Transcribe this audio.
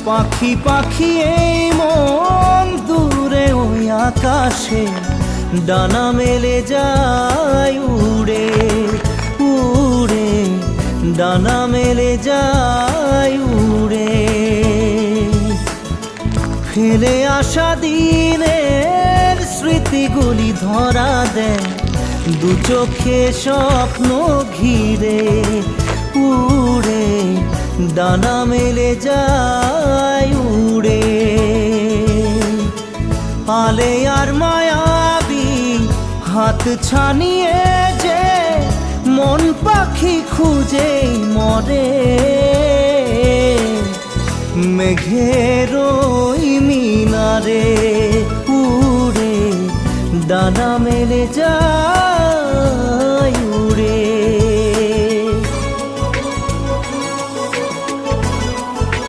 পাখি পাখি এই মন দূরে ওই আকাশে ডানা মেলে যায় উড়ে উড়ে, ডানা মেলে যায় উড়ে। ফেলে আসা দিনের স্মৃতিগুলি ধরা দেয় দু চোখে স্বপ্ন ঘিরে উড়ে, ডানা মেলে যায় উড়ে। আলে আর মায়াবী হাত ছানিয়ে যে মন পাখি খুঁজেই মরে, মেঘের ওই মিনারে উড়ে, ডানা মেলে যায়